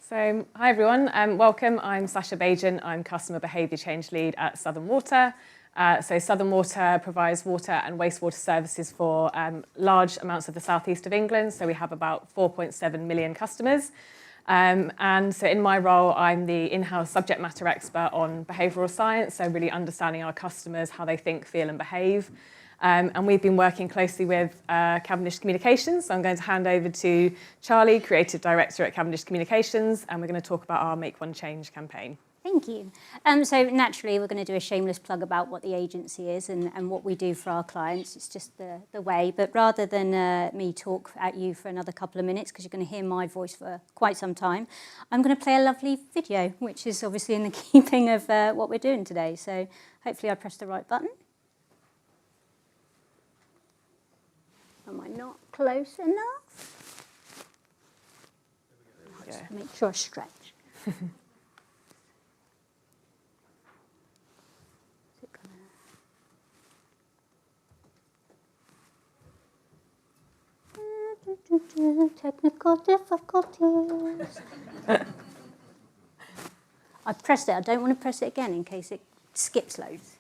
So, hi everyone, welcome. I'm Sasha Bajan. I'm Customer Behaviour Change Lead at Southern Water. Southern Water provides water and wastewater services for large amounts of the southeast of England. So we have about 4.7 million customers. And so in my role, I'm the in-house subject matter expert on behavioural science, so really understanding our customers, how they think, feel and behave. And we've been working closely with Cavendish Communications. So I'm going to hand over to Charlie, Creative Director at Cavendish Communications, and we're going to talk about our Make One Change campaign. Thank you. So naturally, we're going to do a shameless plug about what the agency is and what we do for our clients. It's just the way. But rather than me talk at you for another couple of minutes, because you're going to hear my voice for quite some time, I'm going to play a lovely video, which is obviously in the keeping of what we're doing today. So hopefully I pressed the right button. Am I not close enough? Just make sure I stretch. Technical difficulties. I pressed it. I don't want to press it again in case it skips loads.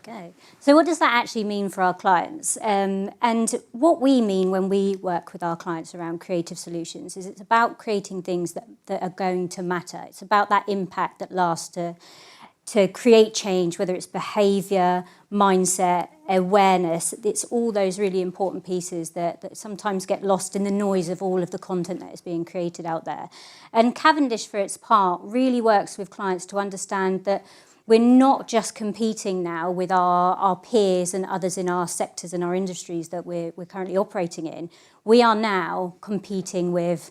Go. So what does that actually mean for our clients? And what we mean when we work with our clients around creative solutions is it's about creating things that are going to matter. It's about that impact that lasts to create change, whether it's behaviour, mindset, awareness. It's all those really important pieces that sometimes get lost in the noise of all of the content that is being created out there. And Cavendish, for its part, really works with clients to understand that we're not just competing now with our peers and others in our sectors and our industries that we're currently operating in. We are now competing with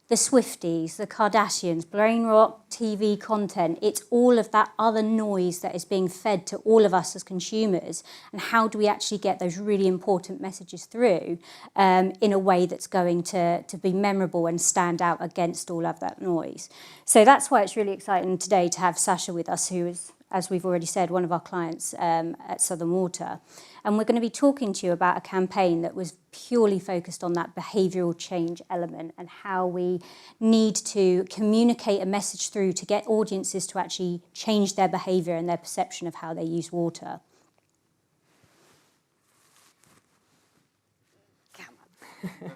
the Swifties, the Kardashians, brain rot TV content. It's all of that other noise that is being fed to all of us as consumers. And how do we actually get those really important messages through in a way that's going to be memorable and stand out against all of that noise? So that's why it's really exciting today to have Sasha with us, who is, as we've already said, one of our clients at Southern Water. And we're going to be talking to you about a campaign that was purely focused on that behavioural change element and how we need to communicate a message through to get audiences to actually change their behaviour and their perception of how they use water. Come on.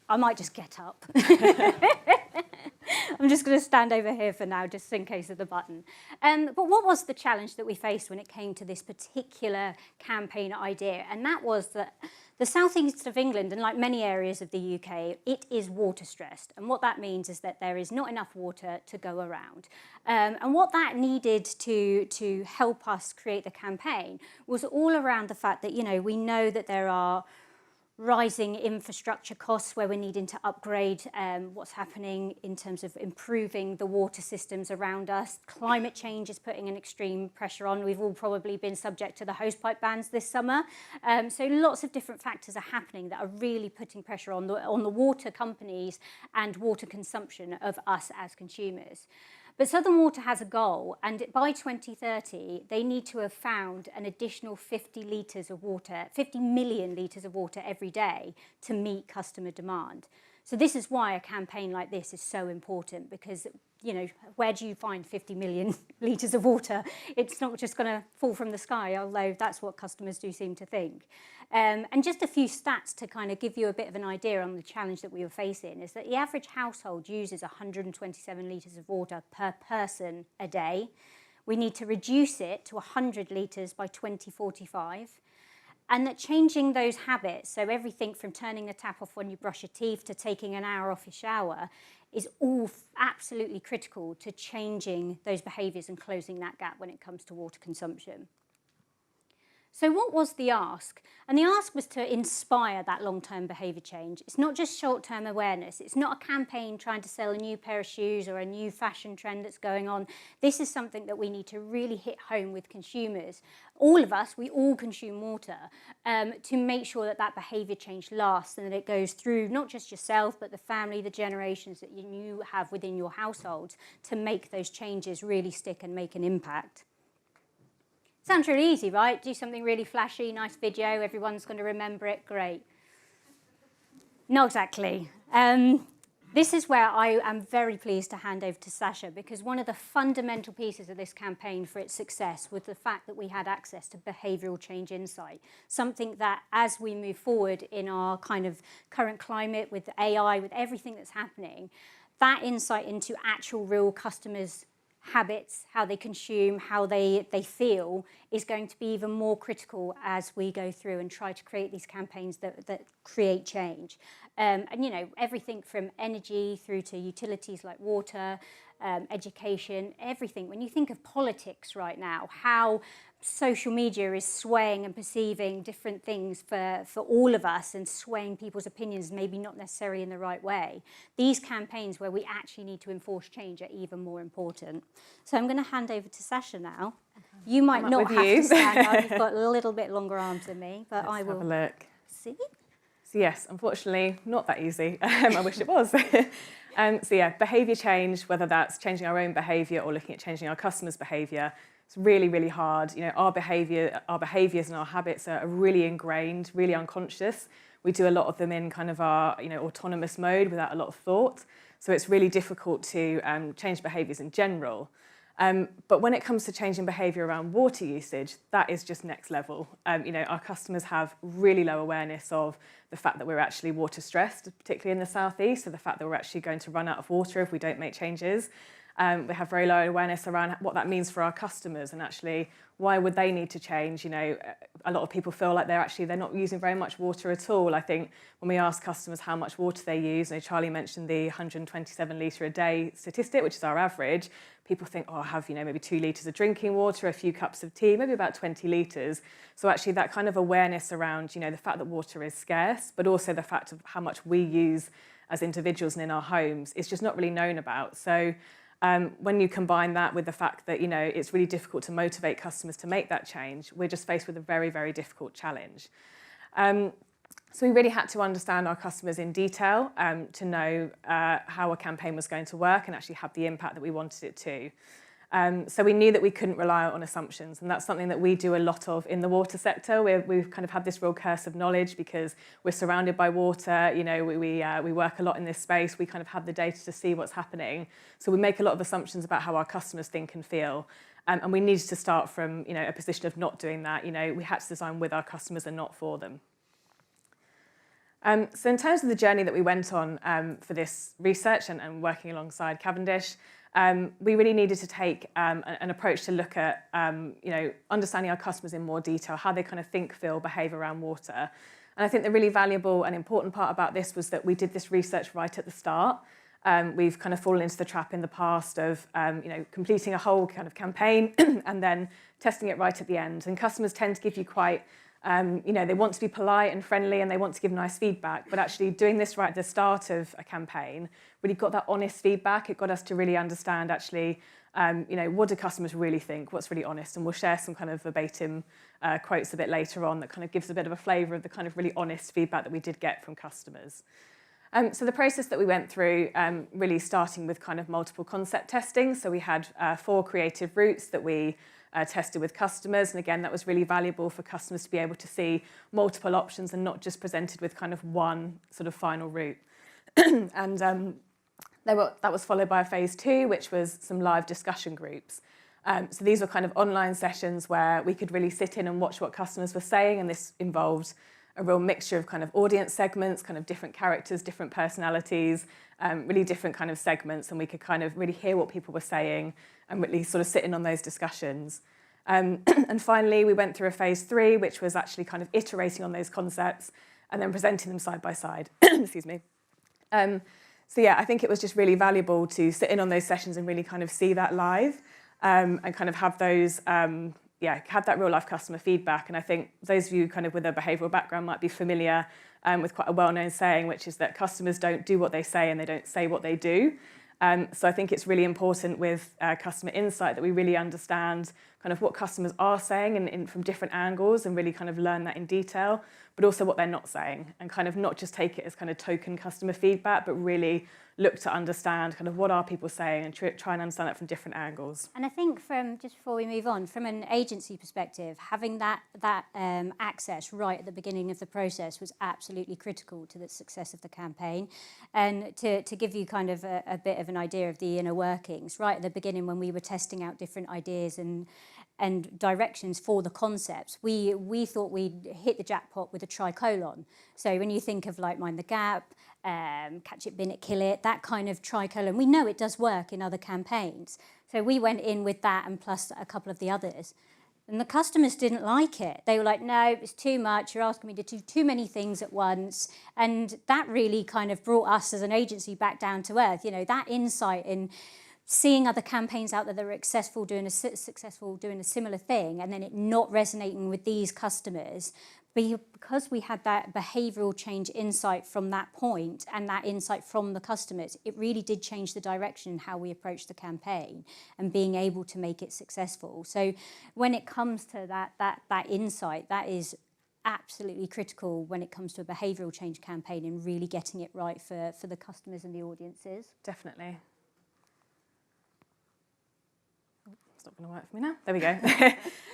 I might just get up. I'm just going to stand over here for now, just in case of the button. But what was the challenge that we faced when it came to this particular campaign idea? And that was that the southeast of England, and like many areas of the UK, it is water stressed. And what that means is that there is not enough water to go around. And what that needed to help us create the campaign was all around the fact that, you know, we know that there are rising infrastructure costs where we're needing to upgrade what's happening in terms of improving the water systems around us. Climate change is putting an extreme pressure on. We've all probably been subject to the hosepipe bans this summer. So lots of different factors are happening that are really putting pressure on the water companies and water consumption of us as consumers. But Southern Water has a goal, and by 2030, they need to have found an additional 50 million litres of water every day to meet customer demand. So this is why a campaign like this is so important, because, you know, where do you find 50 million litres of water? It's not just going to fall from the sky, although that's what customers do seem to think. And just a few stats to kind of give you a bit of an idea on the challenge that we were facing is that the average household uses 127 litres of water per person a day, we need to reduce it to 100 litres by 2045, and that changing those habits, so everything from turning the tap off when you brush your teeth to taking an hour off your shower, is all absolutely critical to changing those behaviours and closing that gap when it comes to water consumption. So what was the ask? And the ask was to inspire that long-term behaviour change. It's not just short-term awareness. It's not a campaign trying to sell a new pair of shoes or a new fashion trend that's going on. This is something that we need to really hit home with consumers. All of us, we all consume water, to make sure that that behaviour change lasts and that it goes through not just yourself, but the family, the generations that you have within your household, to make those changes really stick and make an impact. Sounds really easy, right? Do something really flashy, nice video, everyone's going to remember it, great. Not exactly. This is where I am very pleased to hand over to Sasha, because one of the fundamental pieces of this campaign for its success was the fact that we had access to behavioural change insight, something that as we move forward in our kind of current climate with AI, with everything that's happening, that insight into actual real customers' habits, how they consume, how they feel, is going to be even more critical as we go through and try to create these campaigns that create change. And, you know, everything from energy through to utilities like water, education, everything. When you think of politics right now, how social media is swaying and perceiving different things for all of us and swaying people's opinions, maybe not necessarily in the right way. These campaigns where we actually need to enforce change are even more important. So I'm going to hand over to Sasha now. You might not have to stand up. You've got a little bit longer arms than me, but I will have a look. See. So yes, unfortunately, not that easy. I wish it was. So yeah, behaviour change, whether that's changing our own behaviour or looking at changing our customers' behaviour, it's really, really hard. You know, our behaviours and our habits are really ingrained, really unconscious. We do a lot of them in kind of our, you know, autonomous mode without a lot of thought. So it's really difficult to change behaviours in general. But when it comes to changing behaviour around water usage, that is just next level. You know, our customers have really low awareness of the fact that we're actually water stressed, particularly in the southeast, so the fact that we're actually going to run out of water if we don't make changes. We have very low awareness around what that means for our customers and actually why would they need to change. You know, a lot of people feel like they're not using very much water at all. I think when we ask customers how much water they use, you know, Charlie mentioned the 127 litre a day statistic, which is our average. People think, oh, I have, you know, maybe 2 litres of drinking water, a few cups of tea, maybe about 20 litres. So actually that kind of awareness around, you know, the fact that water is scarce, but also the fact of how much we use as individuals and in our homes is just not really known about. So when you combine that with the fact that, you know, it's really difficult to motivate customers to make that change, we're just faced with a very, very difficult challenge. So we really had to understand our customers in detail to know how a campaign was going to work and actually have the impact that we wanted it to. So we knew that we couldn't rely on assumptions, and that's something that we do a lot of in the water sector. We've kind of had this real curse of knowledge because we're surrounded by water. You know, we work a lot in this space. We kind of have the data to see what's happening. So we make a lot of assumptions about how our customers think and feel. And we needed to start from, you know, a position of not doing that. You know, we had to design with our customers and not for them. So in terms of the journey that we went on for this research and working alongside Cavendish, we really needed to take an approach to look at, you know, understanding our customers in more detail, how they kind of think, feel, behave around water. And I think the really valuable and important part about this was that we did this research right at the start. We've kind of fallen into the trap in the past of, you know, completing a whole kind of campaign and then testing it right at the end. And customers tend to give you quite, you know, they want to be polite and friendly and they want to give nice feedback, but actually doing this right at the start of a campaign really got that honest feedback. It got us to really understand actually, you know, what do customers really think, what's really honest, and we'll share some kind of verbatim quotes a bit later on that kind of gives a bit of a flavour of the kind of really honest feedback that we did get from customers. So the process that we went through, really starting with kind of multiple concept testing. So we had 4 creative routes that we tested with customers. And again, that was really valuable for customers to be able to see multiple options and not just presented with kind of one sort of final route. And that was followed by a phase 2, which was some live discussion groups. So these were kind of online sessions where we could really sit in and watch what customers were saying. And this involved a real mixture of kind of audience segments, kind of different characters, different personalities, really different kind of segments, and we could kind of really hear what people were saying and really sort of sit in on those discussions. And finally, we went through a phase 3, which was actually kind of iterating on those concepts and then presenting them side by side. Excuse me. So yeah, I think it was just really valuable to sit in on those sessions and really kind of see that live, and kind of have those, have that real life customer feedback. And I think those of you kind of with a behavioural background might be familiar with quite a well-known saying, which is that customers don't do what they say and they don't say what they do. So I think it's really important with customer insight that we really understand kind of what customers are saying and from different angles, and really kind of learn that in detail, but also what they're not saying, and kind of not just take it as kind of token customer feedback, but really look to understand kind of what are people saying and try and understand that from different angles. And I think just before we move on, from an agency perspective, having that access right at the beginning of the process was absolutely critical to the success of the campaign. And to give you kind of a bit of an idea of the inner workings, right at the beginning when we were testing out different ideas and directions for the concepts, we thought we'd hit the jackpot with a tricolon. So when you think of like Mind the Gap, Catch It, Bin It, Kill It, that kind of tricolon, we know it does work in other campaigns. So we went in with that and plus a couple of the others. And the customers didn't like it. They were like, no, it's too much. You're asking me to do too many things at once. And that really kind of brought us as an agency back down to earth. You know, that insight in seeing other campaigns out there that are successful doing a similar thing, and then it not resonating with these customers, because we had that behavioural change insight from that point and that insight from the customers, it really did change the direction how we approach the campaign and being able to make it successful. So when it comes to that insight, that is absolutely critical when it comes to a behavioural change campaign and really getting it right for the customers and the audiences. Definitely. It's not going to work for me now. There we go.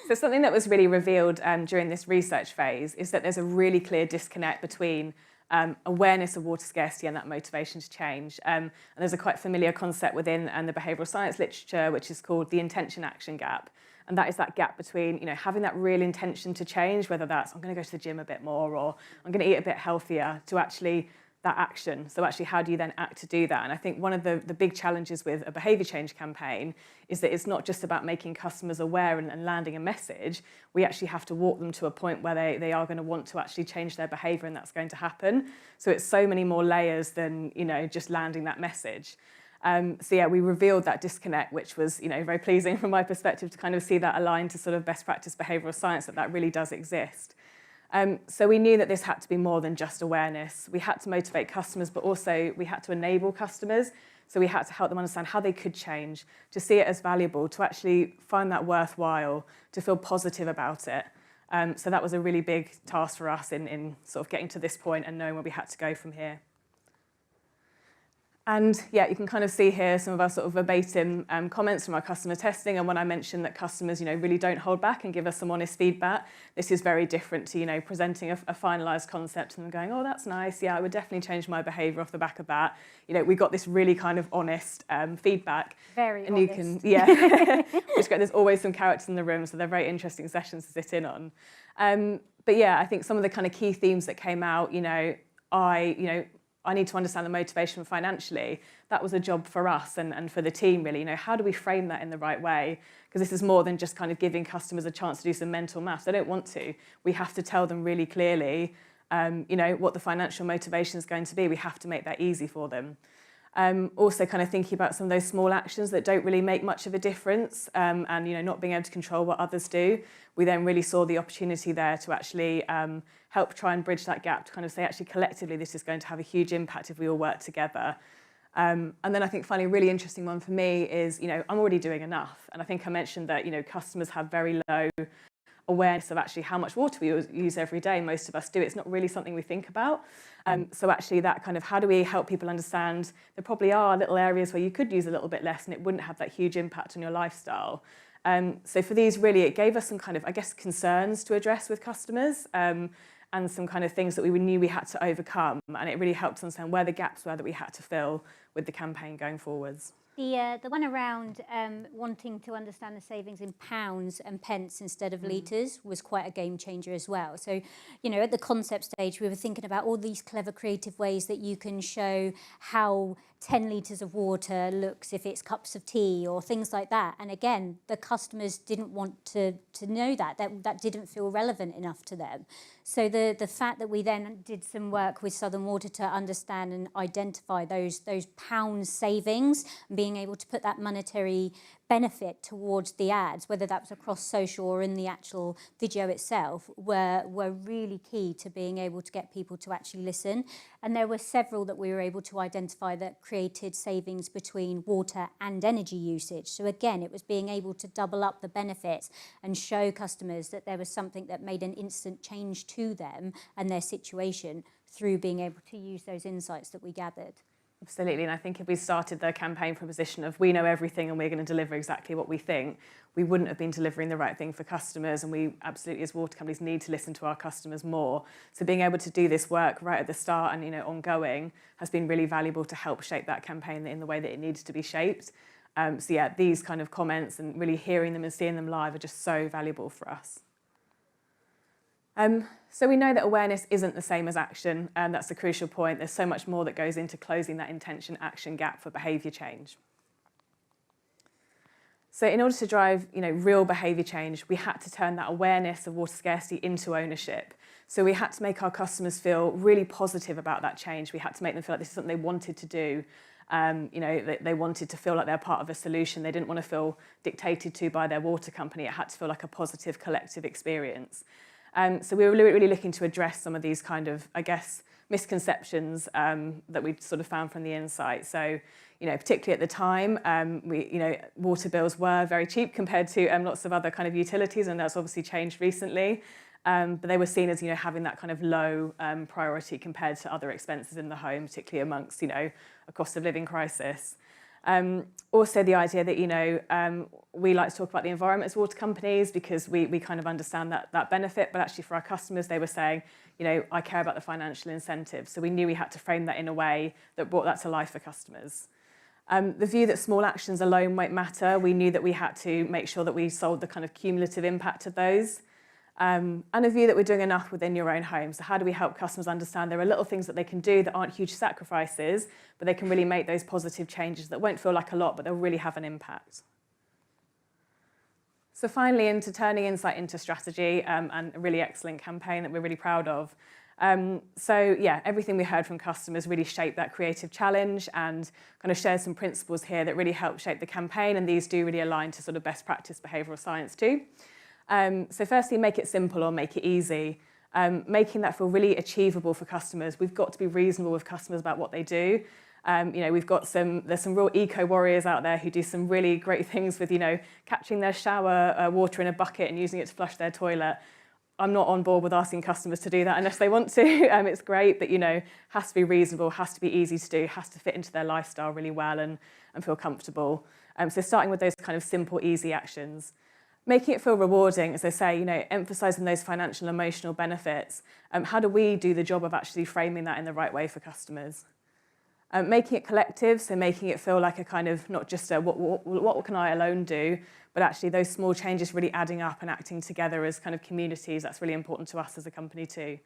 So something that was really revealed during this research phase is that there's a really clear disconnect between awareness of water scarcity and that motivation to change. And there's a quite familiar concept within the behavioural science literature, which is called the intention-action gap. And that is that gap between, you know, having that real intention to change, whether that's I'm going to go to the gym a bit more or I'm going to eat a bit healthier, to actually that action. So actually, how do you then act to do that? And I think one of the big challenges with a behaviour change campaign is that it's not just about making customers aware and landing a message. We actually have to walk them to a point where they are going to want to actually change their behaviour, and that's going to happen. So it's so many more layers than, you know, just landing that message. So yeah, we revealed that disconnect, which was, you know, very pleasing from my perspective to kind of see that aligned to sort of best practice behavioural science, that really does exist. So we knew that this had to be more than just awareness. We had to motivate customers, but also we had to enable customers. So we had to help them understand how they could change, to see it as valuable, to actually find that worthwhile, to feel positive about it. So that was a really big task for us in sort of getting to this point and knowing where we had to go from here. And yeah, you can kind of see here some of our sort of verbatim comments from our customer testing. And when I mentioned that customers, you know, really don't hold back and give us some honest feedback, this is very different to, you know, presenting a finalised concept and them going, oh, that's nice. Yeah, I would definitely change my behaviour off the back of that. You know, we got this really kind of honest feedback. Very and honest. You can, yeah, which there's always some characters in the room, so they're very interesting sessions to sit in on. But yeah, I think some of the kind of key themes that came out, I need to understand the motivation financially. That was a job for us and for the team, really. You know, how do we frame that in the right way? Because this is more than just kind of giving customers a chance to do some mental maths. They don't want to. We have to tell them really clearly, what the financial motivation is going to be. We have to make that easy for them. Also kind of thinking about some of those small actions that don't really make much of a difference, and not being able to control what others do. We then really saw the opportunity there to actually help try and bridge that gap, to kind of say, actually, collectively, this is going to have a huge impact if we all work together. And then I think finally a really interesting one for me is, I'm already doing enough. And I think I mentioned that, customers have very low awareness of actually how much water we use every day. Most of us do. It's not really something we think about. So actually that kind of, how do we help people understand there probably are little areas where you could use a little bit less and it wouldn't have that huge impact on your lifestyle. So for these, really, it gave us some kind of, I guess, concerns to address with customers, and some kind of things that we knew we had to overcome. And it really helped us understand where the gaps were that we had to fill with the campaign going forwards. The one around wanting to understand the savings in pounds and pence instead of litres was quite a game changer as well. So, you know, at the concept stage, we were thinking about all these clever creative ways that you can show how 10 litres of water looks if it's cups of tea or things like that. And again, the customers didn't want to know that didn't feel relevant enough to them. So the fact that we then did some work with Southern Water to understand and identify those pound savings and being able to put that monetary benefit towards the ads, whether that was across social or in the actual video itself, were really key to being able to get people to actually listen. And there were several that we were able to identify that created savings between water and energy usage. So again, it was being able to double up the benefits and show customers that there was something that made an instant change to them and their situation through being able to use those insights that we gathered. Absolutely, and I think if we started the campaign from a position of we know everything and we're going to deliver exactly what we think, we wouldn't have been delivering the right thing for customers, and we absolutely, as water companies, need to listen to our customers more. So being able to do this work right at the start and, you know, ongoing has been really valuable to help shape that campaign in the way that it needs to be shaped. So yeah, these kind of comments and really hearing them and seeing them live are just so valuable for us. So we know that awareness isn't the same as action, and that's the crucial point. There's so much more that goes into closing that intention-action gap for behaviour change. So in order to drive, you know, real behaviour change, we had to turn that awareness of water scarcity into ownership. So we had to make our customers feel really positive about that change. We had to make them feel like this is something they wanted to do. You know, they wanted to feel like they're part of a solution. They didn't want to feel dictated to by their water company. It had to feel like a positive collective experience. So we were really looking to address some of these kind of, I guess, misconceptions that we sort of found from the insight. So, you know, particularly at the time, water bills were very cheap compared to lots of other kind of utilities, and that's obviously changed recently. But they were seen as, you know, having that kind of low priority compared to other expenses in the home, particularly amongst, you know, a cost of living crisis. Also the idea that, you know, we like to talk about the environment as water companies because we kind of understand that benefit, but actually for our customers, they were saying, you know, I care about the financial incentives. So we knew we had to frame that in a way that brought that to life for customers. The view that small actions alone won't matter, we knew that we had to make sure that we solved the kind of cumulative impact of those. And a view that we're doing enough within your own home. So how do we help customers understand there are little things that they can do that aren't huge sacrifices, but they can really make those positive changes that won't feel like a lot, but they'll really have an impact. So finally, into turning insight into strategy, and a really excellent campaign that we're really proud of. So yeah, everything we heard from customers really shaped that creative challenge and kind of shared some principles here that really helped shape the campaign, and these do really align to sort of best practice behavioural science too. So firstly, make it simple or make it easy. Making that feel really achievable for customers. We've got to be reasonable with customers about what they do. You know, there's some real eco warriors out there who do some really great things with, you know, catching their shower water in a bucket and using it to flush their toilet. I'm not on board with asking customers to do that unless they want to. It's great, but, you know, has to be reasonable, has to be easy to do, has to fit into their lifestyle really well and feel comfortable. So starting with those kind of simple, easy actions. Making it feel rewarding, as I say, you know, emphasising those financial and emotional benefits. How do we do the job of actually framing that in the right way for customers? Making it collective, so making it feel like a kind of, not just a what can I alone do, but actually those small changes really adding up and acting together as kind of communities. That's really important to us as a company too.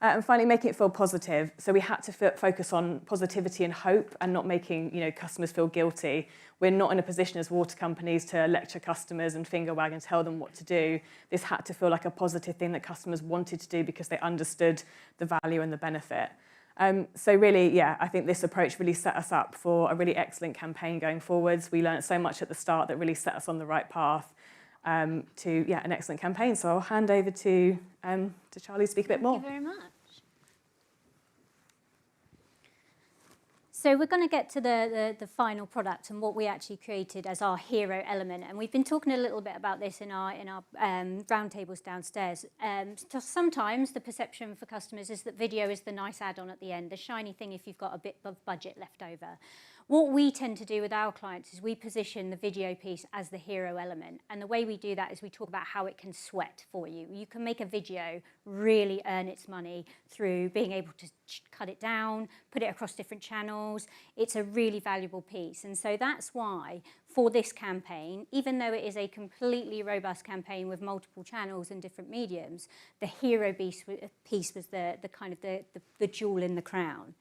And finally, making it feel positive. So we had to focus on positivity and hope and not making, you know, customers feel guilty. We're not in a position as water companies to lecture customers and finger wag and tell them what to do. This had to feel like a positive thing that customers wanted to do because they understood the value and the benefit. So really, yeah, I think this approach really set us up for a really excellent campaign going forwards. We learned so much at the start that really set us on the right path to an excellent campaign. So I'll hand over to Charlie to speak a bit more. Thank you very much. So we're going to get to the final product and what we actually created as our hero element. And we've been talking a little bit about this in our roundtables downstairs. Just sometimes the perception for customers is that video is the nice add-on at the end, the shiny thing if you've got a bit of budget left over. What we tend to do with our clients is we position the video piece as the hero element. And the way we do that is we talk about how it can sweat for you. You can make a video really earn its money through being able to cut it down, put it across different channels. It's a really valuable piece. And so that's why for this campaign, even though it is a completely robust campaign with multiple channels and different mediums, the hero piece was the kind of the jewel in the crown.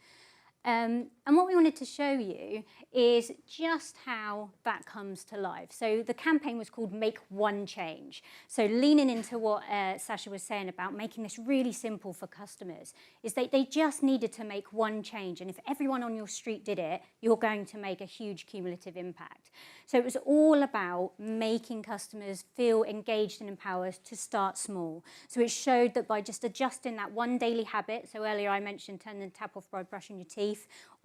And what we wanted to show you is just how that comes to life. So the campaign was called Make One Change. So leaning into what Sasha was saying about making this really simple for customers is that they just needed to make one change. And if everyone on your street did it, you're going to make a huge cumulative impact. So it was all about making customers feel engaged and empowered to start small. So it showed that by just adjusting that one daily habit, so earlier I mentioned turning the tap off by brushing your teeth,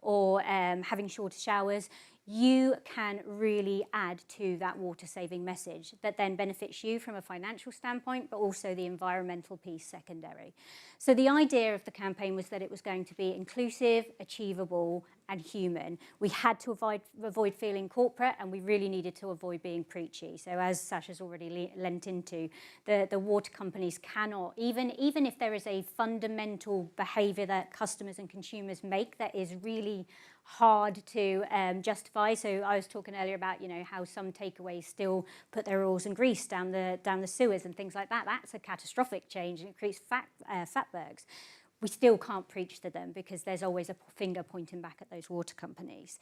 or having shorter showers, you can really add to that water-saving message that then benefits you from a financial standpoint, but also the environmental piece secondary. So the idea of the campaign was that it was going to be inclusive, achievable, and human. We had to avoid feeling corporate, and we really needed to avoid being preachy. So as Sasha's already lent into, the water companies cannot, even if there is a fundamental behaviour that customers and consumers make that is really hard to justify. So I was talking earlier about, how some takeaways still put their oils and grease down the sewers and things like that. That's a catastrophic change, and it creates fatbergs. We still can't preach to them because there's always a finger pointing back at those water companies.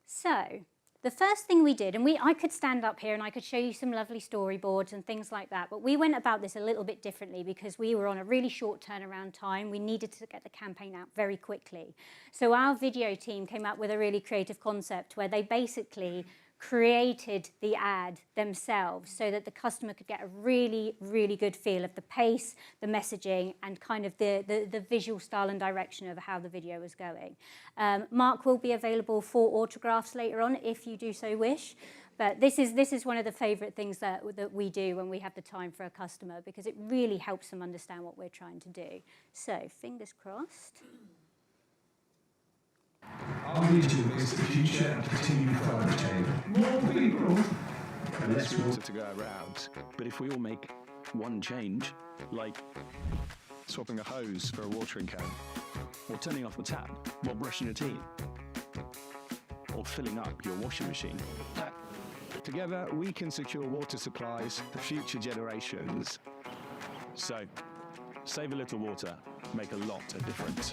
So the first thing we did, and I could stand up here and I could show you some lovely storyboards and things like that, but we went about this a little bit differently because we were on a really short turnaround time. We needed to get the campaign out very quickly. So our video team came up with a really creative concept where they basically created the ad themselves so that the customer could get a really, really good feel of the pace, the messaging, and kind of the visual style and direction of how the video was going. Mark will be available for autographs later on if you do so wish. But this is one of the favourite things that we do when we have the time for a customer, because it really helps them understand what we're trying to do. So, fingers crossed. Our vision is the future and continue climate change. More people. And less water to go around. But if we all make one change, like swapping a hose for a watering can, or turning off the tap while brushing your teeth, or filling up your washing machine, together we can secure water supplies for future generations. So, save a little water, make a lot of difference.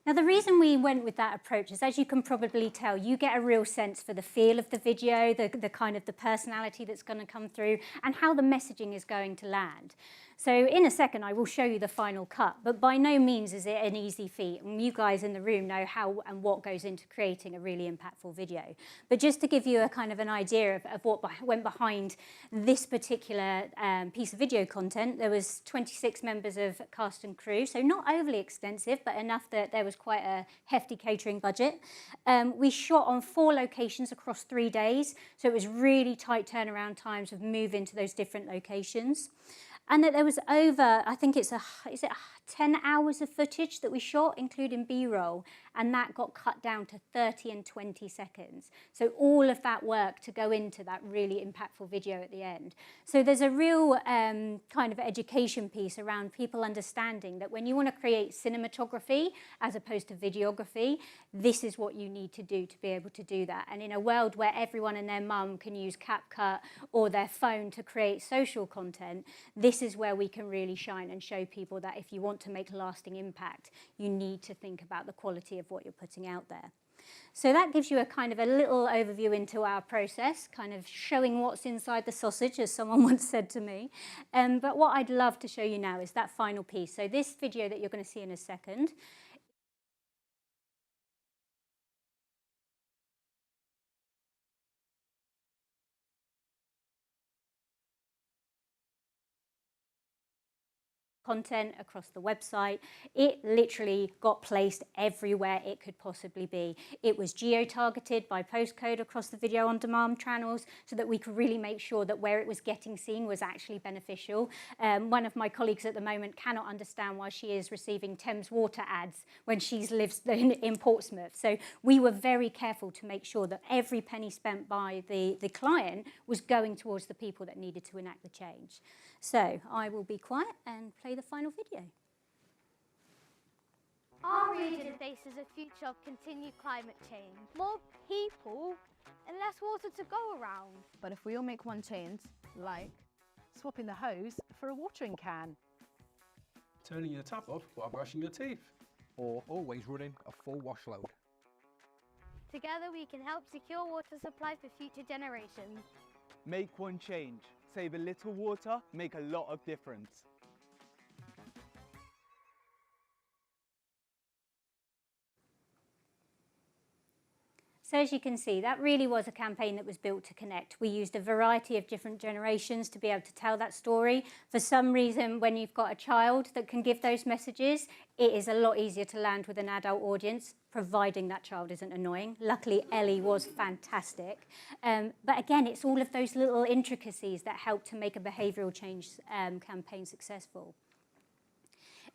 Now, the reason we went with that approach is, as you can probably tell, you get a real sense for the feel of the video, the kind of the personality that's going to come through, and how the messaging is going to land. So in a second, I will show you the final cut, but by no means is it an easy feat. And you guys in the room know how and what goes into creating a really impactful video. But just to give you a kind of an idea of what went behind this particular piece of video content, there was 26 members of cast and crew, so not overly extensive, but enough that there was quite a hefty catering budget. We shot on 4 locations across 3 days, so it was really tight turnaround times of moving to those different locations. And that there was over, I think is it 10 hours of footage that we shot, including B-roll, and that got cut down to 30 and 20 seconds. So all of that work to go into that really impactful video at the end. So there's a real kind of education piece around people understanding that when you want to create cinematography as opposed to videography, this is what you need to do to be able to do that. And in a world where everyone and their mum can use CapCut or their phone to create social content, this is where we can really shine and show people that if you want to make lasting impact, you need to think about the quality of what you're putting out there. So that gives you a kind of a little overview into our process, kind of showing what's inside the sausage, as someone once said to me. But what I'd love to show you now is that final piece. So this video that you're going to see in a second content across the website. It literally got placed everywhere it could possibly be. It was geo-targeted by postcode across the video on demand channels so that we could really make sure that where it was getting seen was actually beneficial. One of my colleagues at the moment cannot understand why she is receiving Thames Water ads when she lives in Portsmouth. So we were very careful to make sure that every penny spent by the client was going towards the people that needed to enact the change. So I will be quiet and play the final video. Our region faces a future of continued climate change. More people and less water to go around. But if we all make one change, like swapping the hose for a watering can, Turning your tap off while brushing your teeth. or always running a full wash load. Together we can help secure water supply for future generations. Make one change. Save a little water, make a lot of difference. So as you can see, that really was a campaign that was built to connect. We used a variety of different generations to be able to tell that story. For some reason, when you've got a child that can give those messages, it is a lot easier to land with an adult audience, providing that child isn't annoying. Luckily, Ellie was fantastic. But again, it's all of those little intricacies that help to make a behavioural change campaign successful.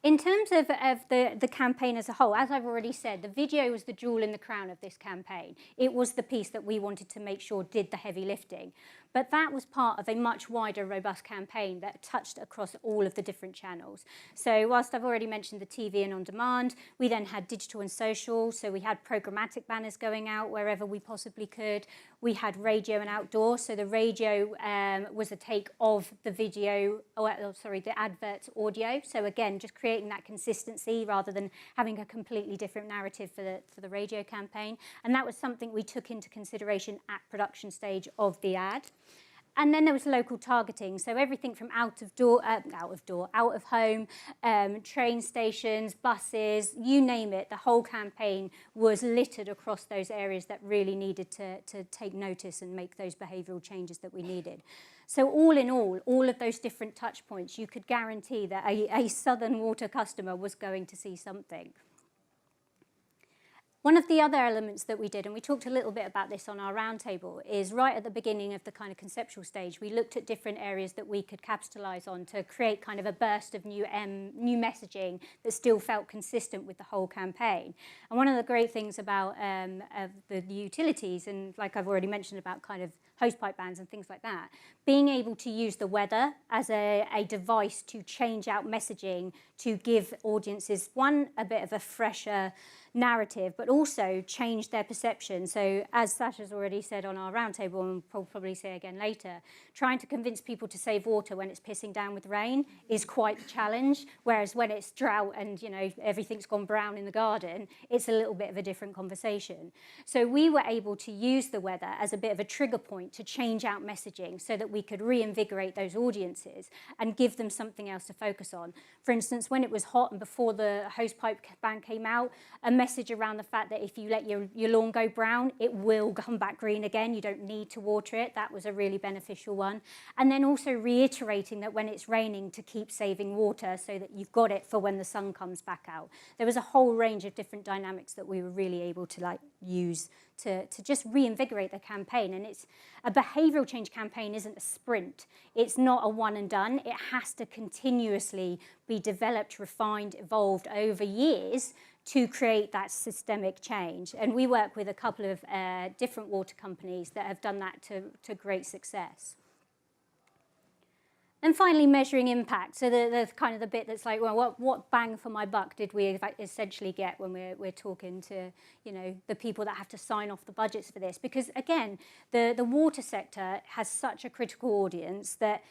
In terms of the campaign as a whole, as I've already said, the video was the jewel in the crown of this campaign. It was the piece that we wanted to make sure did the heavy lifting. But that was part of a much wider, robust campaign that touched across all of the different channels. So whilst I've already mentioned the TV and on demand, we then had digital and social. So we had programmatic banners going out wherever we possibly could. We had radio and outdoor. So the radio was a take of the video, the advert audio. So again, just creating that consistency rather than having a completely different narrative for the radio campaign. And that was something we took into consideration at production stage of the ad. And then there was local targeting, so everything from out of home, train stations, buses, you name it. The whole campaign was littered across those areas that really needed to take notice and make those behavioural changes that we needed. So all in all of those different touch points, you could guarantee that a Southern Water customer was going to see something. One of the other elements that we did, and we talked a little bit about this on our roundtable, is right at the beginning of the kind of conceptual stage, we looked at different areas that we could capitalise on to create kind of a burst of new messaging that still felt consistent with the whole campaign. And one of the great things about the utilities, and like I've already mentioned about kind of hosepipe bans and things like that, being able to use the weather as a device to change out messaging, to give audiences, one, a bit of a fresher narrative, but also change their perception. So as Sasha's already said on our roundtable, and we'll probably say again later, trying to convince people to save water when it's pissing down with rain is quite a challenge, whereas when it's drought and everything's gone brown in the garden, it's a little bit of a different conversation. So we were able to use the weather as a bit of a trigger point to change out messaging so that we could reinvigorate those audiences and give them something else to focus on. For instance, when it was hot and before the hosepipe ban came out, a message around the fact that if you let your lawn go brown, it will come back green again. You don't need to water it. That was a really beneficial one. And then also reiterating that when it's raining to keep saving water so that you've got it for when the sun comes back out. There was a whole range of different dynamics that we were really able to use to just reinvigorate the campaign. And it's a behavioural change campaign isn't a sprint. It's not a one and done. It has to continuously be developed, refined, evolved over years to create that systemic change. And we work with a couple of different water companies that have done that to great success. And finally, measuring impact. So the kind of the bit that's like, well, what bang for my buck did we essentially get when we're talking to, the people that have to sign off the budgets for this? Because again, the water sector has such a critical audience that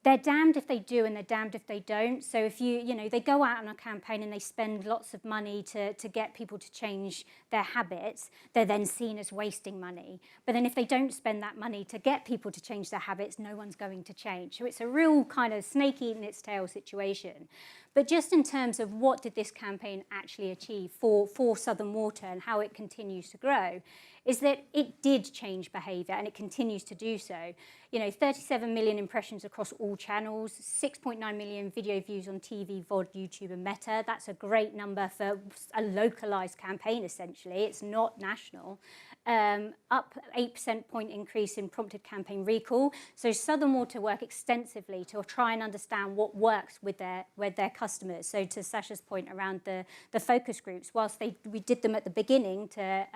they're damned if they do and they're damned if they don't. So if they go out on a campaign and they spend lots of money to get people to change their habits, they're then seen as wasting money. But then if they don't spend that money to get people to change their habits, no one's going to change. So it's a real kind of snake eating its tail situation. But just in terms of what did this campaign actually achieve for Southern Water and how it continues to grow, is that it did change behaviour and it continues to do so. 37 million impressions across all channels, 6.9 million video views on TV, VOD, YouTube and Meta. That's a great number for a localised campaign, essentially. It's not national. Up 8% point increase in prompted campaign recall. So Southern Water work extensively to try and understand what works with their customers. So to Sasha's point around the focus groups, whilst we did them at the beginning to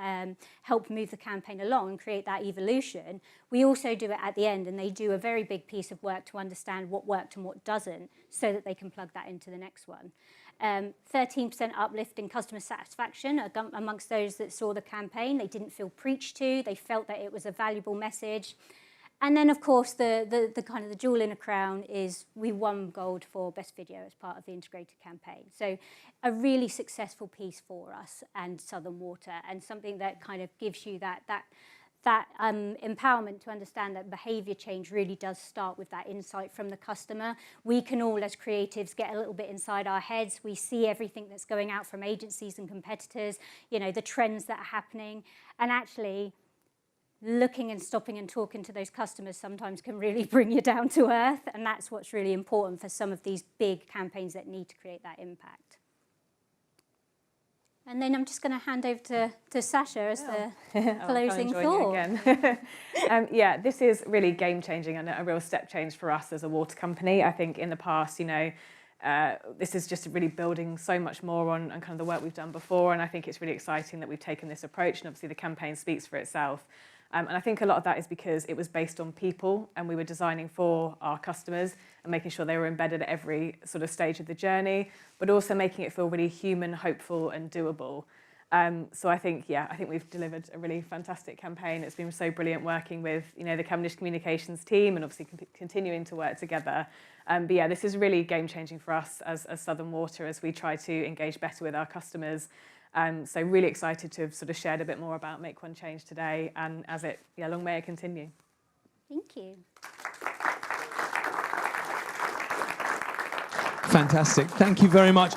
help move the campaign along and create that evolution, we also do it at the end, and they do a very big piece of work to understand what worked and what doesn't so that they can plug that into the next one. 13% uplift in customer satisfaction amongst those that saw the campaign. They didn't feel preached to. They felt that it was a valuable message. And then, of course, the kind of the jewel in a crown is we won gold for Best Video as part of the integrated campaign. So a really successful piece for us and Southern Water, and something that kind of gives you that empowerment to understand that behaviour change really does start with that insight from the customer. We can all, as creatives, get a little bit inside our heads. We see everything that's going out from agencies and competitors, the trends that are happening. And actually, looking and stopping and talking to those customers sometimes can really bring you down to earth. And that's what's really important for some of these big campaigns that need to create that impact. And then I'm just going to hand over to Sasha as the closing thought. Yeah, this is really game-changing and a real step change for us as a water company. I think in the past, this is just really building so much more on kind of the work we've done before, and I think it's really exciting that we've taken this approach, and obviously the campaign speaks for itself. And I think a lot of that is because it was based on people, and we were designing for our customers and making sure they were embedded at every sort of stage of the journey, but also making it feel really human, hopeful and doable. So I think we've delivered a really fantastic campaign. It's been so brilliant working with the Cavendish communications team and obviously continuing to work together. But yeah, this is really game-changing for us as Southern Water as we try to engage better with our customers. So really excited to have sort of shared a bit more about Make One Change today, and long may it continue. Thank you. Fantastic. Thank you very much.